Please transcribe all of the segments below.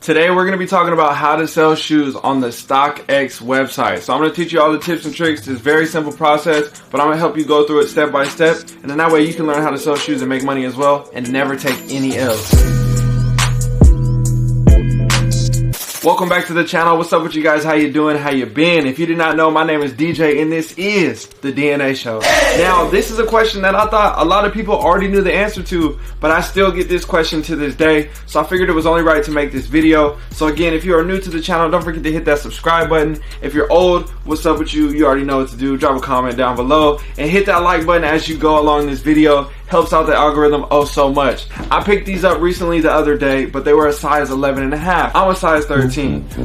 Today we're going to be talking about how to sell shoes on the StockX website. So I'm going to teach you all the tips and tricks. It's a very simple process, but I'm going to help you go through it step by step. And then that way you can learn how to sell shoes and make money as well and never take any L's. Welcome back to the channel. What's up with you guys? How you doing? How you been? If you did not know, my name is DJ and this is the DNA Show. Now, this is a question that I thought a lot of people already knew the answer to, but I still get this question to this day. So I figured it was only right to make this video. So again, if you are new to the channel, don't forget to hit that subscribe button. If you're old, what's up with you? You already know what to do. Drop a comment down below and hit that like button as you go along this video. Helps out the algorithm oh so much. I picked these up recently the other day, but they were a size 11.5. I'm a size 13.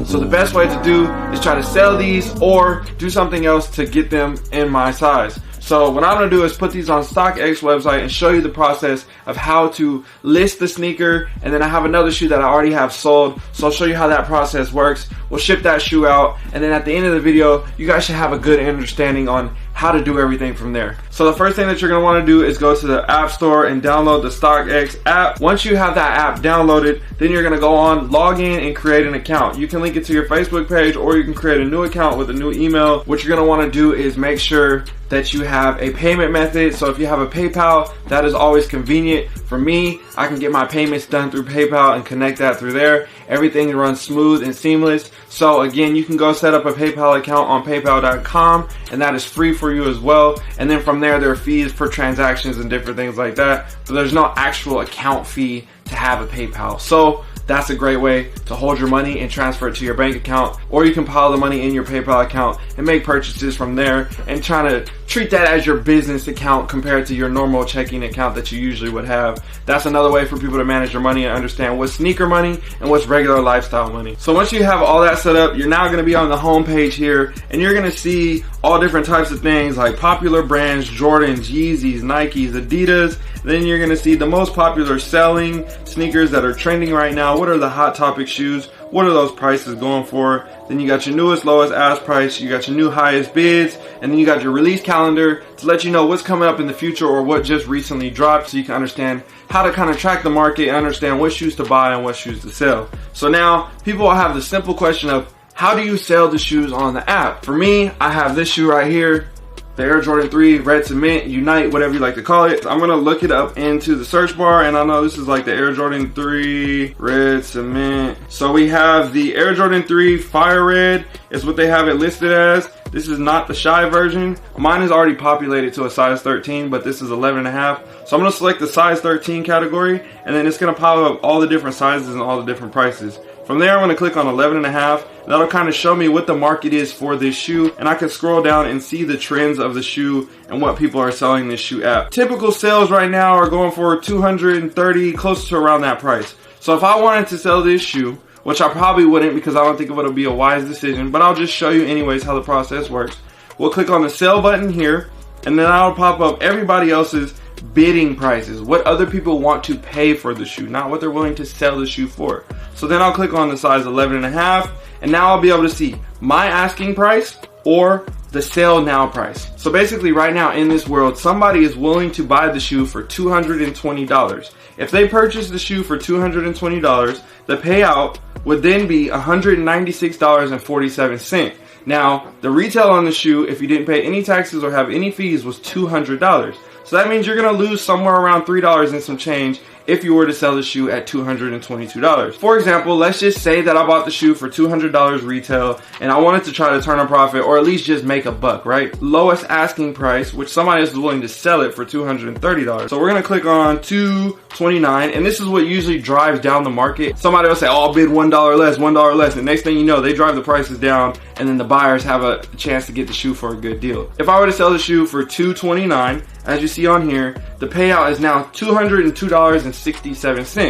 So the best way to do is try to sell these or do something else to get them in my size. So what I'm going to do is put these on StockX website and show you the process of how to list the sneaker. And then I have another shoe that I already have sold. So I'll show you how that process works. We'll ship that shoe out. And then at the end of the video, you guys should have a good understanding on how to do everything from there. So the first thing that you're going to want to do is go to the App Store and download the StockX app. Once you have that app downloaded, then you're going to go on, log in, and create an account. You can link it to your Facebook page or you can create a new account with a new email. What you're going to want to do is make sure that you have a payment method. So if you have a PayPal, that is always convenient. For me, I can get my payments done through PayPal and connect that through there. Everything runs smooth and seamless. So again, you can go set up a PayPal account on paypal.com and that is free for you as well. And then from there are fees for transactions and different things like that. But there's no actual account fee to have a PayPal. So that's a great way to hold your money and transfer it to your bank account, or you can pile the money in your PayPal account and make purchases from there and try to treat that as your business account compared to your normal checking account that you usually would have. That's another way for people to manage their money and understand what's sneaker money and what's regular lifestyle money. So once you have all that set up, you're now going to be on the home page here and you're going to see all different types of things like popular brands, Jordans, Yeezys, Nikes, Adidas. Then you're going to see the most popular selling sneakers that are trending right now. What are the hot topic shoes? What are those prices going for? Then you got your newest, lowest ask price. You got your new highest bids. And then you got your release calendar to let you know what's coming up in the future or what just recently dropped, so you can understand how to kind of track the market and understand what shoes to buy and what shoes to sell. So now people will have the simple question of, how do you sell the shoes on the app? For me, I have this shoe right here. The Air Jordan 3 Red Cement, Unite, whatever you like to call it. I'm going to look it up into the search bar, and I know this is like the Air Jordan 3 Red Cement. So we have the Air Jordan 3 Fire Red is what they have it listed as. This is not the Shy version. Mine is already populated to a size 13, but this is 11.5. So I'm going to select the size 13 category, and then it's going to pop up all the different sizes and all the different prices. From there, I'm going to click on 11.5. That'll kind of show me what the market is for this shoe, and I can scroll down and see the trends of the shoe and what people are selling this shoe at. Typical sales right now are going for $230, close to around that price. So if I wanted to sell this shoe, which I probably wouldn't because I don't think it'll be a wise decision, but I'll just show you anyways how the process works. We'll click on the sell button here, and then I'll pop up everybody else's bidding prices, what other people want to pay for the shoe, not what they're willing to sell the shoe for. So then I'll click on the size 11.5, and now I'll be able to see my asking price or the sell now price. So basically right now in this world, somebody is willing to buy the shoe for $220. If they purchase the shoe for $220, the payout would then be $196.47. Now, the retail on the shoe, if you didn't pay any taxes or have any fees, was $200. So that means you're going to lose somewhere around $3 and some change if you were to sell the shoe at $222. For example, let's just say that I bought the shoe for $200 retail and I wanted to try to turn a profit or at least just make a buck, right? Lowest asking price, which somebody else is willing to sell it for $230. So we're going to click on $229, and this is what usually drives down the market. Somebody will say, oh, I'll bid $1 less, $1 less. And next thing you know, they drive the prices down and then the buyers have a chance to get the shoe for a good deal. If I were to sell the shoe for $229, as you see on here, the payout is now $202.67.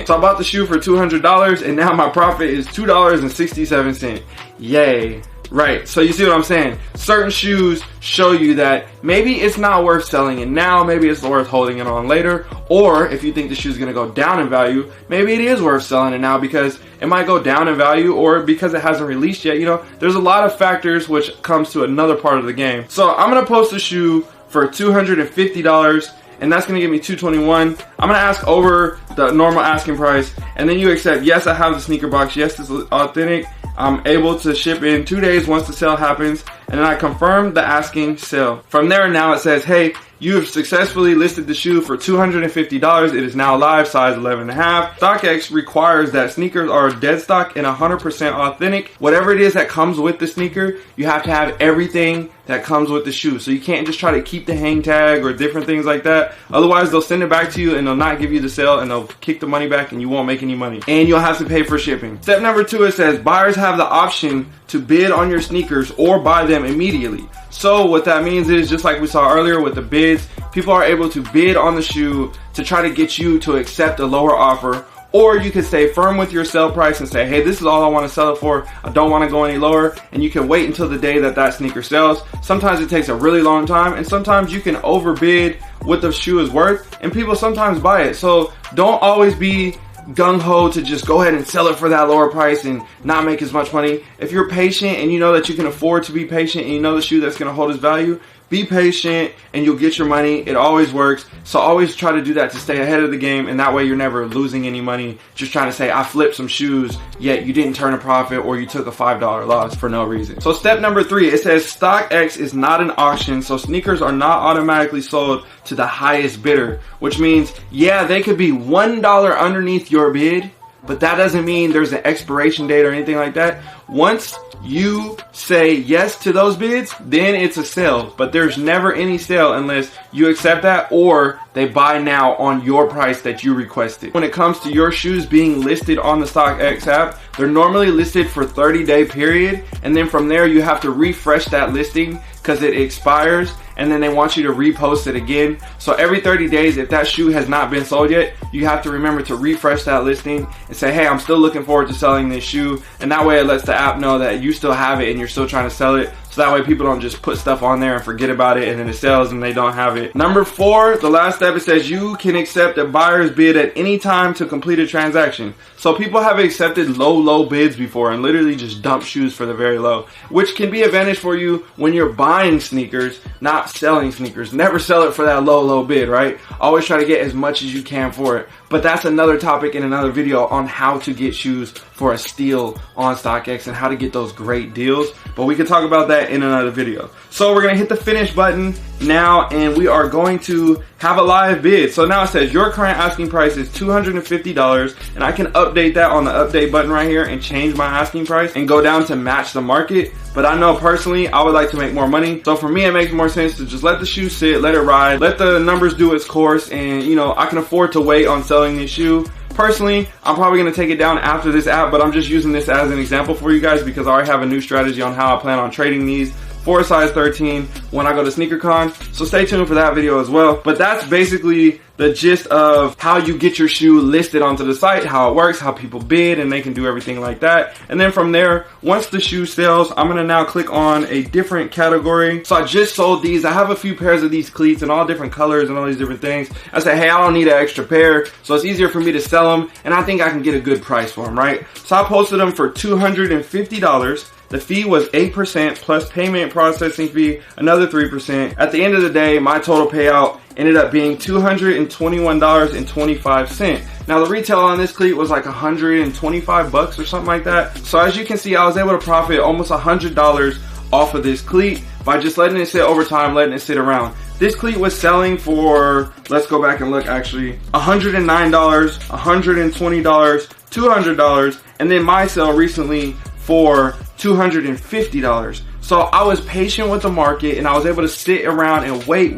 So I bought the shoe for $200 and now my profit is $2.67. Yay. Right, so you see what I'm saying? Certain shoes show you that maybe it's not worth selling it now, maybe it's worth holding it on later, or if you think the shoe's gonna go down in value, maybe it is worth selling it now because it might go down in value or because it hasn't released yet. You know, there's a lot of factors which comes to another part of the game. So I'm gonna post the shoe for $250 and that's gonna give me $221. I'm gonna ask over the normal asking price, and then you accept, yes, I have the sneaker box, yes, it's authentic, I'm able to ship in 2 days once the sale happens, and then I confirm the asking sale. From there, now it says, hey, you have successfully listed the shoe for $250. It is now live, size 11.5. StockX requires that sneakers are dead stock and 100% authentic. Whatever it is that comes with the sneaker, you have to have everything that comes with the shoe. So you can't just try to keep the hang tag or different things like that. Otherwise, they'll send it back to you and they'll not give you the sale, and they'll kick the money back and you won't make any money. And you'll have to pay for shipping. Step number 2, it says buyers have the option to bid on your sneakers or buy them immediately. So what that means is, just like we saw earlier with the bids, people are able to bid on the shoe to try to get you to accept a lower offer. Or you can stay firm with your sell price and say, hey, this is all I want to sell it for. I don't want to go any lower. And you can wait until the day that that sneaker sells. Sometimes it takes a really long time, and sometimes you can overbid what the shoe is worth, and people sometimes buy it. So don't always be gung-ho to just go ahead and sell it for that lower price and not make as much money. If you're patient and you know that you can afford to be patient and you know the shoe that's going to hold its value, be patient and you'll get your money. It always works. So always try to do that to stay ahead of the game, and that way you're never losing any money just trying to say, I flipped some shoes, yet you didn't turn a profit or you took a $5 loss for no reason. So step number 3, it says StockX is not an auction, so sneakers are not automatically sold to the highest bidder, which means, yeah, they could be $1 underneath your bid, but that doesn't mean there's an expiration date or anything like that. Once you say yes to those bids, then it's a sale. But there's never any sale unless you accept that or they buy now on your price that you requested. When it comes to your shoes being listed on the StockX app, they're normally listed for 30-day period, and then from there you have to refresh that listing because it expires, and then they want you to repost it again. So every 30 days, if that shoe has not been sold yet, you have to remember to refresh that listing and say, hey, I'm still looking forward to selling this shoe. And that way it lets the app know that you still have it and you're still trying to sell it. So that way people don't just put stuff on there and forget about it and then it sells and they don't have it. Number 4, the last step, it says you can accept a buyer's bid at any time to complete a transaction. So people have accepted low bids before and literally just dump shoes for the very low, which can be advantage for you when you're buying sneakers, not selling sneakers. Never sell it for that low bid, right? Always try to get as much as you can for it. But that's another topic in another video on how to get shoes for a steal on StockX and how to get those great deals. But we can talk about that in another video. So we're going to hit the finish button now, and we are going to have a live bid. So now it says your current asking price is $250, and I can update that on the update button right here and change my asking price and go down to match the market. But I know personally I would like to make more money. So for me, it makes more sense to just let the shoe sit, let it ride, let the numbers do its course, and you know, I can afford to wait on selling this shoe. Personally, I'm probably going to take it down after this app, but I'm just using this as an example for you guys because I already have a new strategy on how I plan on trading these for a size 13 when I go to SneakerCon. So stay tuned for that video as well. But that's basically the gist of how you get your shoe listed onto the site, how it works, how people bid, and they can do everything like that. And then from there, once the shoe sells, I'm gonna now click on a different category. So I just sold these. I have a few pairs of these cleats in all different colors and all these different things. I said, hey, I don't need an extra pair, so it's easier for me to sell them, and I think I can get a good price for them, right? So I posted them for $250. The fee was 8% plus payment processing fee, another 3%. At the end of the day, my total payout ended up being $221.25. Now the retail on this cleat was like $125 or something like that. So as you can see, I was able to profit almost $100 off of this cleat by just letting it sit over time, letting it sit around. This cleat was selling for, let's go back and look actually, $109, $120, $200, and then my sale recently for $250. So I was patient with the market and I was able to sit around and wait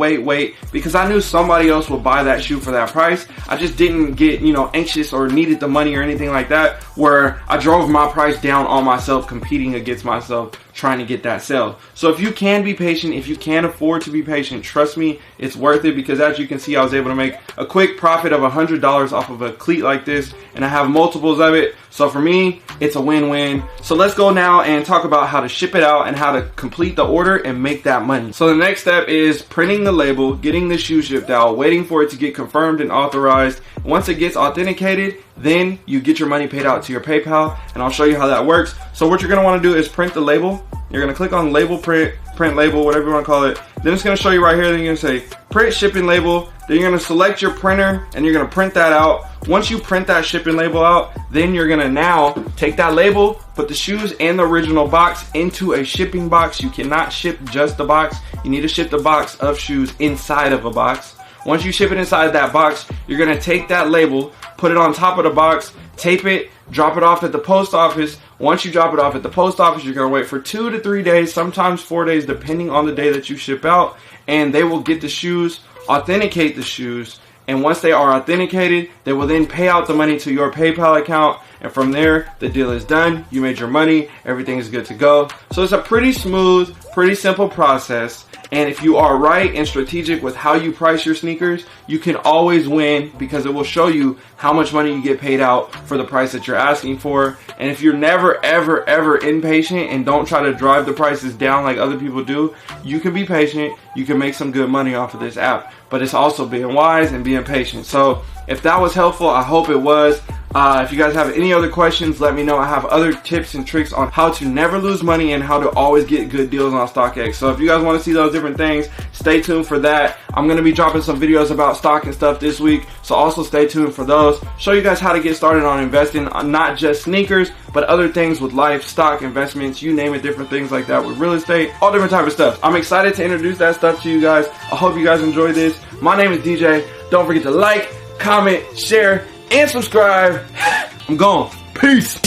because I knew somebody else would buy that shoe for that price. I just didn't get, you know, anxious or needed the money or anything like that where I drove my price down on myself, competing against myself, trying to get that sale. So if you can be patient, if you can afford to be patient, trust me, it's worth it because as you can see, I was able to make a quick profit of $100 off of a cleat like this, and I have multiples of it. So for me, it's a win-win. So let's go now and talk about how to ship it out and how to complete the order and make that money. So the next step is printing the label, getting the shoe shipped out, waiting for it to get confirmed and authorized. Once it gets authenticated, then you get your money paid out to your PayPal, and I'll show you how that works. So what you're gonna wanna do is print the label. You're gonna click on label print, print label, whatever you want to call it. Then it's going to show you right here, then you're going to say print shipping label. Then you're going to select your printer and you're going to print that out. Once you print that shipping label out, then you're going to now take that label, put the shoes and the original box into a shipping box. You cannot ship just the box. You need to ship the box of shoes inside of a box. Once you ship it inside that box, you're going to take that label, put it on top of the box, tape it, drop it off at the post office. Once you drop it off at the post office, you're going to wait for 2 to 3 days, sometimes 4 days, depending on the day that you ship out. And they will get the shoes, authenticate the shoes. And once they are authenticated, they will then pay out the money to your PayPal account. And from there, the deal is done. You made your money. Everything is good to go. So it's a pretty smooth, pretty simple process. And if you are right and strategic with how you price your sneakers, you can always win because it will show you how much money you get paid out for the price that you're asking for. And if you're never, ever, ever impatient and don't try to drive the prices down like other people do, you can be patient. You can make some good money off of this app. But it's also being wise and being patient. So if that was helpful, I hope it was. If you guys have any other questions, let me know. I have other tips and tricks on how to never lose money and how to always get good deals on StockX. So if you guys want to see those different things, stay tuned for that. I'm going to be dropping some videos about stock and stuff this week. So also stay tuned for those. Show you guys how to get started on investing on not just sneakers, but other things with life, stock, investments, you name it, different things like that with real estate, all different type of stuff. I'm excited to introduce that stuff to you guys. I hope you guys enjoy this. My name is DJ. Don't forget to like, comment, share, and subscribe. I'm gone. Peace.